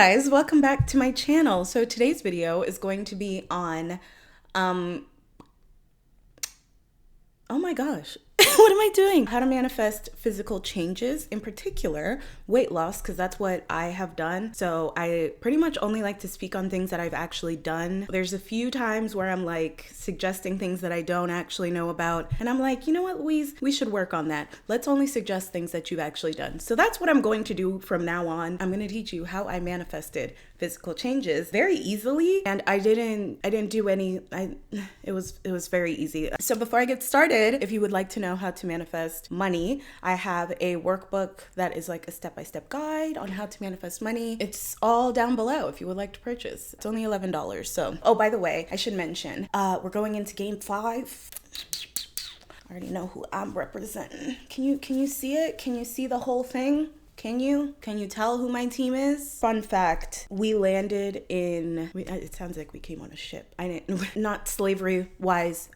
guys, welcome back to my channel. So today's video is going to be on, oh my gosh, what am I doing? How to manifest physical changes, in particular weight loss, because that's what I have done. So I pretty much only like to speak on things that I've actually done. There's a few times where I'm like suggesting things that I don't actually know about. And I'm like, you know what, Louise, we should work on that. Let's only suggest things that you've actually done. So that's what I'm going to do from now on. I'm going to teach you how I manifested physical changes very easily. And I didn't do any, it was very easy. So before I get started, if you would like to know how to manifest money, I have a workbook that is like a step-by-step guide on how to manifest money. It's all down below if you would like to purchase. It's only $11. So, oh, by the way, I should mention, we're going into game 5. I already know who I'm representing. Can you see it? Can you see the whole thing? Can you tell who my team is? Fun fact, we landed in, it sounds like we came on a ship. I didn't, not slavery wise.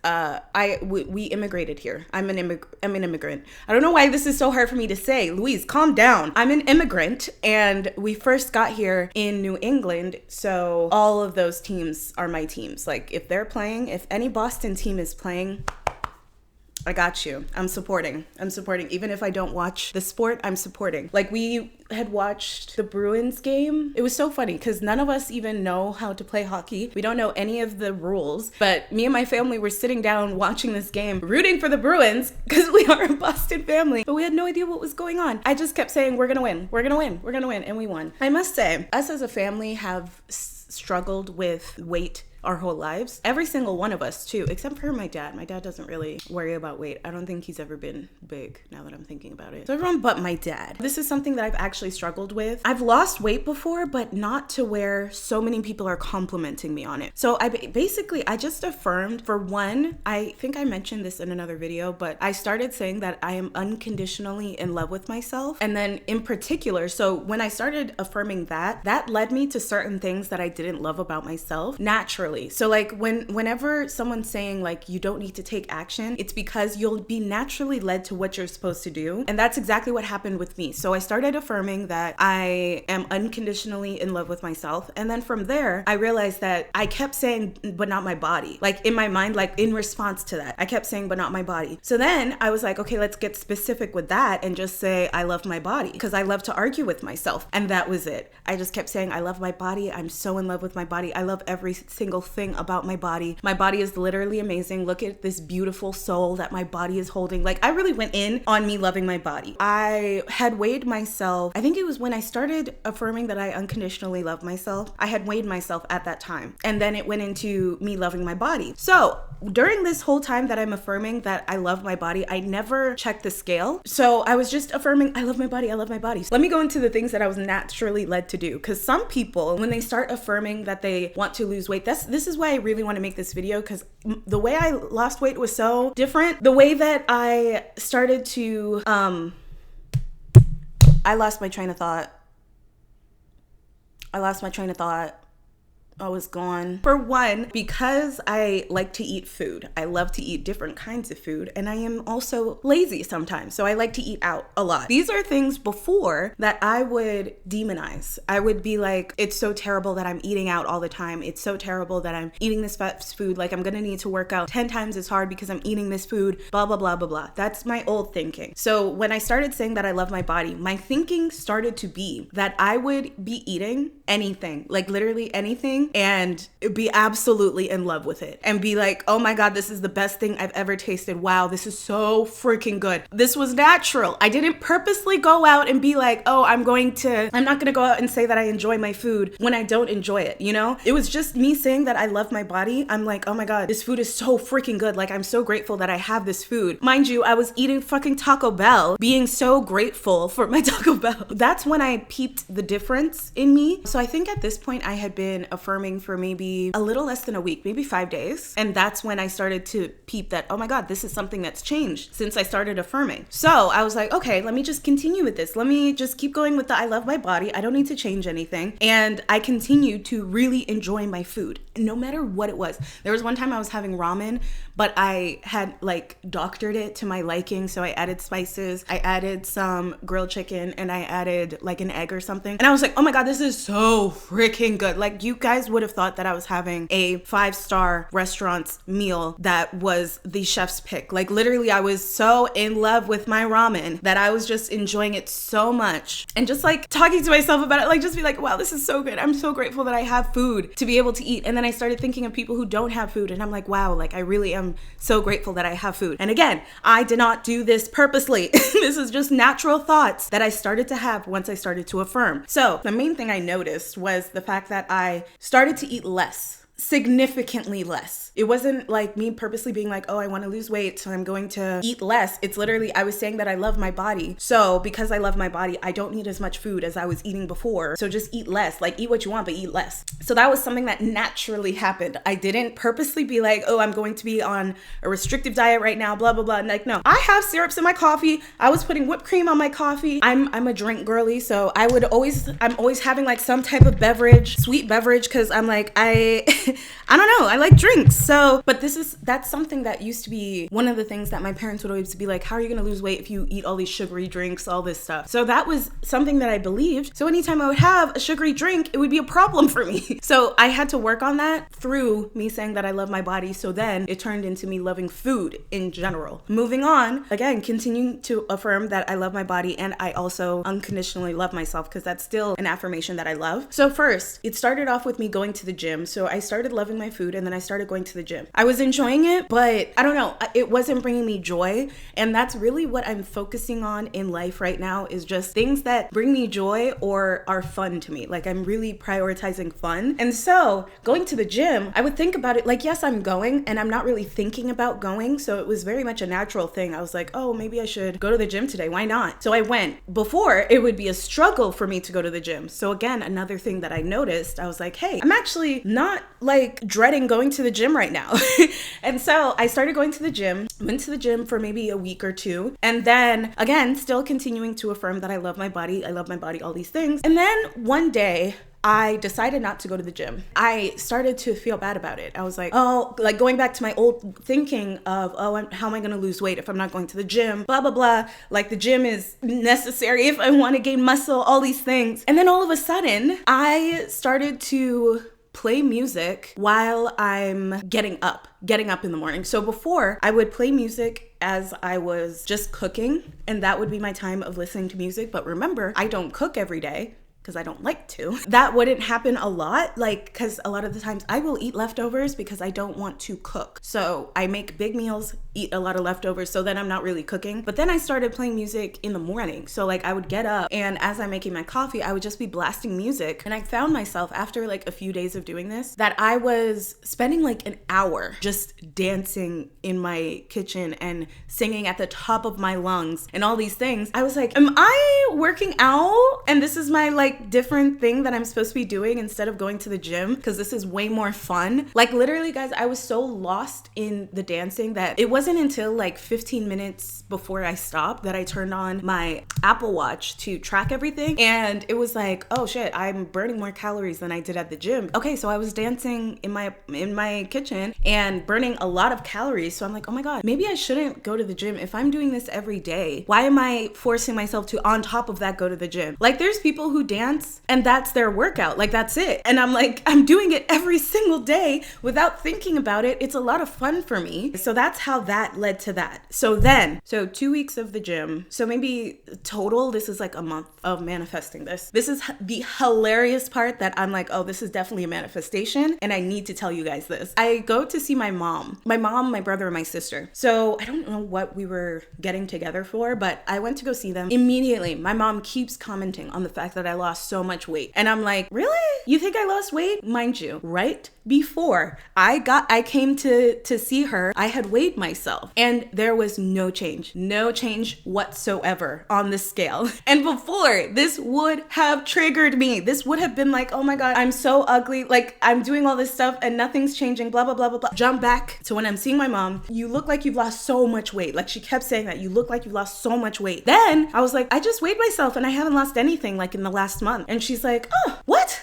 We immigrated here. I'm an immigrant. I don't know why this is so hard for me to say. Louise, calm down. I'm an immigrant and we first got here in New England. So all of those teams are my teams. Like if they're playing, if any Boston team is playing, I got you. I'm supporting. Even if I don't watch the sport, I'm supporting. Like we had watched the Bruins game. It was so funny because none of us even know how to play hockey. We don't know any of the rules, but me and my family were sitting down watching this game, rooting for the Bruins because we are a Boston family, but we had no idea what was going on. I just kept saying, we're gonna win, and we won. I must say, us as a family have struggled with weight our whole lives. Every single one of us too, except for my dad. My dad doesn't really worry about weight. I don't think he's ever been big now that I'm thinking about it. So everyone but my dad. This is something that I've actually struggled with. I've lost weight before, but not to where so many people are complimenting me on it. So I just affirmed, for one, I think I mentioned this in another video, but I started saying that I am unconditionally in love with myself. And then in particular, so when I started affirming that led me to certain things that I didn't love about myself naturally. So like whenever someone's saying like you don't need to take action, it's because you'll be naturally led to what you're supposed to do. And that's exactly what happened with me. So I started affirming that I am unconditionally in love with myself. And then from there, I realized that I kept saying, but not my body. Like in my mind, like in response to that, I kept saying, but not my body. So then I was like, okay, let's get specific with that and just say, I love my body, because I love to argue with myself. And that was it. I just kept saying, I love my body. I'm so in love with my body. I love every single thing about my body. My body is literally amazing. Look at this beautiful soul that my body is holding. Like I really went in on me loving my body. I had weighed myself. I think it was when I started affirming that I unconditionally love myself. I had weighed myself at that time. And then it went into me loving my body. So during this whole time that I'm affirming that I love my body, I never checked the scale. So I was just affirming, I love my body. I love my body. So let me go into the things that I was naturally led to do. Because some people, when they start affirming that they want to lose weight, this is why I really want to make this video, because the way I lost weight was so different. The way that I started to, I lost my train of thought. I was gone. For one, because I like to eat food. I love to eat different kinds of food, and I am also lazy sometimes. So I like to eat out a lot. These are things before that I would demonize. I would be like, it's so terrible that I'm eating out all the time. It's so terrible that I'm eating this fast food. Like I'm gonna need to work out 10 times as hard because I'm eating this food, blah, blah, blah, blah, blah. That's my old thinking. So when I started saying that I love my body, my thinking started to be that I would be eating anything, like literally anything, and be absolutely in love with it and be like, oh my God, this is the best thing I've ever tasted. Wow, this is so freaking good. This was natural. I didn't purposely go out and be like, oh, I'm not gonna go out and say that I enjoy my food when I don't enjoy it, you know? It was just me saying that I love my body. I'm like, oh my God, this food is so freaking good. Like, I'm so grateful that I have this food. Mind you, I was eating fucking Taco Bell, being so grateful for my Taco Bell. That's when I peeped the difference in me. So I think at this point I had been affirming affirming for maybe a little less than a week, maybe 5 days. And that's when I started to peep that, oh my God, this is something that's changed since I started affirming. So I was like, okay, let me just continue with this. Let me just keep going with the I love my body. I don't need to change anything. And I continued to really enjoy my food, no matter what it was. There was one time I was having ramen, but I had like doctored it to my liking. So I added spices, I added some grilled chicken, and I added like an egg or something. And I was like, oh my God, this is so freaking good. Like, you guys would have thought that I was having a 5-star restaurant meal that was the chef's pick. Like, literally, I was so in love with my ramen that I was just enjoying it so much. And just like talking to myself about it, like just be like, wow, this is so good. I'm so grateful that I have food to be able to eat. And then I started thinking of people who don't have food. And I'm like, wow, like I really am so grateful that I have food. And again, I did not do this purposely. This is just natural thoughts that I started to have once I started to affirm. So the main thing I noticed was the fact that I started to eat less, significantly less. It wasn't like me purposely being like, oh, I want to lose weight, so I'm going to eat less. It's literally, I was saying that I love my body. So because I love my body, I don't need as much food as I was eating before. So just eat less, like eat what you want, but eat less. So that was something that naturally happened. I didn't purposely be like, oh, I'm going to be on a restrictive diet right now, blah, blah, blah. And like, no, I have syrups in my coffee. I was putting whipped cream on my coffee. I'm a drink girly. So I'm always having like some type of beverage, sweet beverage. Cause I'm like, I don't know. I like drinks. So, but that's something that used to be one of the things that my parents would always be like, how are you going to lose weight if you eat all these sugary drinks, all this stuff? So that was something that I believed. So anytime I would have a sugary drink, it would be a problem for me. So I had to work on that through me saying that I love my body. So then it turned into me loving food in general. Moving on, again, continuing to affirm that I love my body, and I also unconditionally love myself, because that's still an affirmation that I love. So first, it started off with me going to the gym. So I started loving my food, and then I started going to the gym. I was enjoying it, but I don't know, it wasn't bringing me joy. And that's really what I'm focusing on in life right now, is just things that bring me joy or are fun to me. Like, I'm really prioritizing fun. And so going to the gym, I would think about it like, yes, I'm going, and I'm not really thinking about going. So it was very much a natural thing. I was like, oh, maybe I should go to the gym today. Why not? So I went. Before, it would be a struggle for me to go to the gym. So again, another thing that I noticed, I was like, hey, I'm actually not like dreading going to the gym right now. And so I started going to the gym, went to the gym for maybe a week or two. And then again, still continuing to affirm that I love my body, all these things. And then one day, I decided not to go to the gym. I started to feel bad about it. I was like, oh, like going back to my old thinking of, oh, how am I gonna lose weight if I'm not going to the gym? Blah, blah, blah. Like, the gym is necessary if I wanna gain muscle, all these things. And then all of a sudden, I started to play music while I'm getting up in the morning. So before, I would play music as I was just cooking, and that would be my time of listening to music. But remember, I don't cook every day, because I don't like to. That wouldn't happen a lot, like, because a lot of the times I will eat leftovers because I don't want to cook. So I make big meals, eat a lot of leftovers, so then I'm not really cooking. But then I started playing music in the morning. So like, I would get up, and as I'm making my coffee, I would just be blasting music. And I found myself after like a few days of doing this, that I was spending like an hour just dancing in my kitchen and singing at the top of my lungs and all these things. I was like, am I working out? And this is my like different thing that I'm supposed to be doing instead of going to the gym, because this is way more fun. Like, literally, guys, I was so lost in the dancing that it wasn't until like 15 minutes before I stopped that I turned on my Apple Watch to track everything, and it was like, oh shit, I'm burning more calories than I did at the gym. Okay, so I was dancing in my kitchen and burning a lot of calories. So I'm like, oh my god, maybe I shouldn't go to the gym. If I'm doing this every day, why am I forcing myself to, on top of that, go to the gym? Like, there's people who dance and that's their workout, like that's it. And I'm like, I'm doing it every single day without thinking about it. It's a lot of fun for me. So that's how that led to that. So 2 weeks of the gym. So maybe total, this is like a month of manifesting this. This is the hilarious part that I'm like, oh, this is definitely a manifestation, and I need to tell you guys this. I go to see my mom, my brother, and my sister. So I don't know what we were getting together for, but I went to go see them. Immediately, my mom keeps commenting on the fact that I lost so much weight. And I'm like, really? You think I lost weight? Mind you, right before I came to see her, I had weighed myself and there was no change whatsoever on the scale. And before, this would have triggered me. This would have been like, oh my God, I'm so ugly. Like, I'm doing all this stuff and nothing's changing, blah, blah, blah, blah, blah. Jump back to when I'm seeing my mom. You look like you've lost so much weight. Like, she kept saying that, you look like you've lost so much weight. Then I was like, I just weighed myself and I haven't lost anything like in the last month. And she's like, oh, what?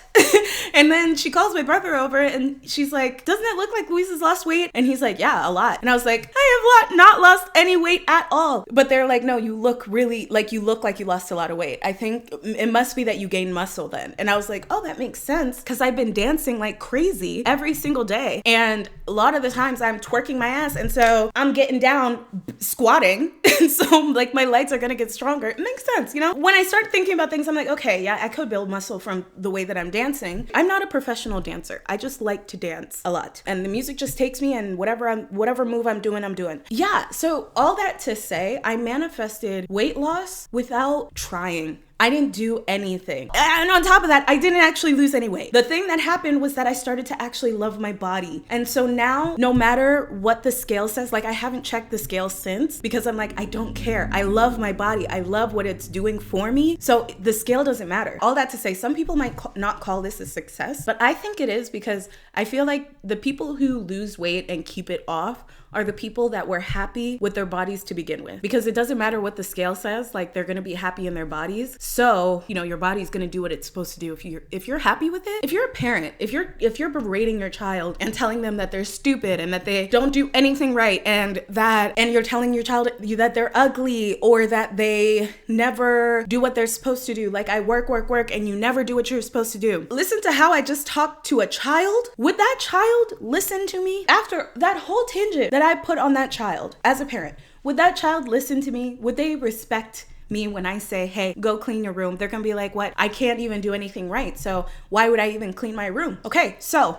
And then she calls my brother over and she's like, doesn't it look like Luis has lost weight? And he's like, yeah, a lot. And I was like, I have not lost any weight at all. But they're like, no, you look like you lost a lot of weight. I think it must be that you gained muscle then. And I was like, oh, that makes sense. Because I've been dancing like crazy every single day. And a lot of the times I'm twerking my ass. And so I'm getting down squatting. And so like my legs are going to get stronger. It makes sense, you know? When I start thinking about things, I'm like, okay, yeah, I could build muscle from the way that I'm dancing. I'm not a professional dancer. I just like to dance a lot. And the music just takes me and whatever move I'm doing. Yeah, so all that to say, I manifested weight loss without trying. I didn't do anything. And on top of that, I didn't actually lose any weight. The thing that happened was that I started to actually love my body. And so now, no matter what the scale says, like I haven't checked the scale since because I'm like, I don't care. I love my body. I love what it's doing for me. So the scale doesn't matter. All that to say, some people might not call this a success, but I think it is because I feel like the people who lose weight and keep it off are the people that were happy with their bodies to begin with. Because it doesn't matter what the scale says, like they're gonna be happy in their bodies. So, you know, your body's gonna do what it's supposed to do if you're happy with it. If you're a parent, if you're berating your child and telling them that they're stupid and that they don't do anything right and you're telling your child that they're ugly or that they never do what they're supposed to do, like I work and you never do what you're supposed to do. Listen to how I just talked to a child. Would that child listen to me after that whole tangent that I put on that child as a parent? Would that child listen to me? Would they respect me when I say, hey, go clean your room? They're gonna be like, what? I can't even do anything right. So why would I even clean my room? Okay, so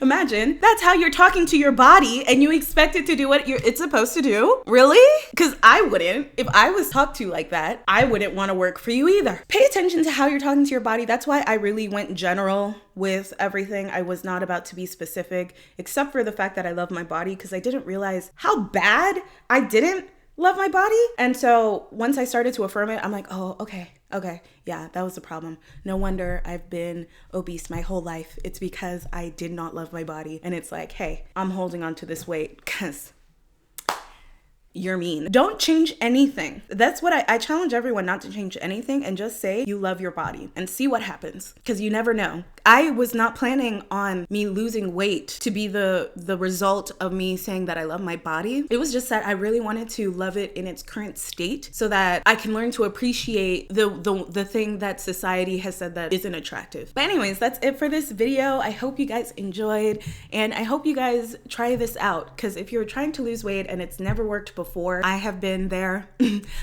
imagine that's how you're talking to your body and you expect it to do what it's supposed to do? Really? Because I wouldn't. If I was talked to like that, I wouldn't want to work for you either. Pay attention to how you're talking to your body. That's why I really went general with everything. I was not about to be specific, except for the fact that I love my body, because I didn't realize how bad I didn't love my body. And so once I started to affirm it, I'm like, oh, okay, yeah, that was the problem. No wonder I've been obese my whole life. It's because I did not love my body. And it's like, hey, I'm holding on to this weight because you're mean. Don't change anything. That's what I challenge everyone not to change anything and just say you love your body and see what happens, because you never know. I was not planning on me losing weight to be the result of me saying that I love my body. It was just that I really wanted to love it in its current state so that I can learn to appreciate the thing that society has said that isn't attractive. But anyways, that's it for this video. I hope you guys enjoyed and I hope you guys try this out, because if you're trying to lose weight and it's never worked before, I have been there.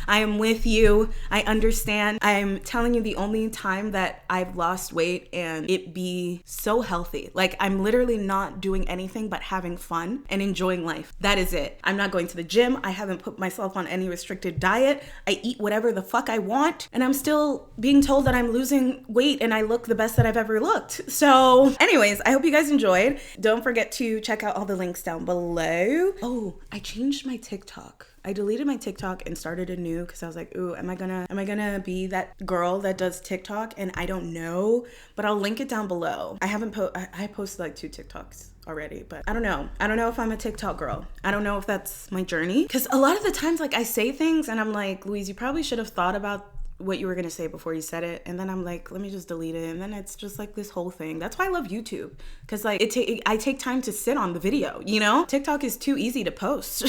I am with you. I understand. I'm telling you, the only time that I've lost weight and it be so healthy, like I'm literally not doing anything but having fun and enjoying life. That is it. I'm not going to the gym. I haven't put myself on any restricted diet. I eat whatever the fuck I want, and I'm still being told that I'm losing weight and I look the best that I've ever looked. So anyways, I hope you guys enjoyed. Don't forget to check out all the links down below. Oh, I changed my TikTok. I deleted my TikTok and started a new because I was like, ooh, am I gonna be that girl that does TikTok? And I don't know, but I'll link it down below. I posted like 2 TikToks already, but I don't know if I'm a TikTok girl. I don't know if that's my journey, because a lot of the times, like, I say things and I'm like, Louise, you probably should have thought about what you were gonna say before you said it, and then I'm like, let me just delete it, and then it's just like this whole thing. That's why I love YouTube, because like I take time to sit on the video, you know? TikTok is too easy to post.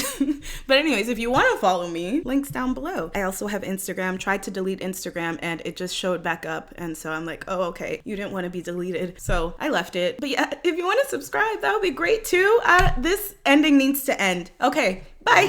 But anyways, if you want to follow me, links down below. I also have Instagram. Tried to delete Instagram and it just showed back up, and so I'm like, oh, okay, you didn't want to be deleted, so I left it. But yeah, if you want to subscribe, that would be great too. This ending needs to end. Okay, bye.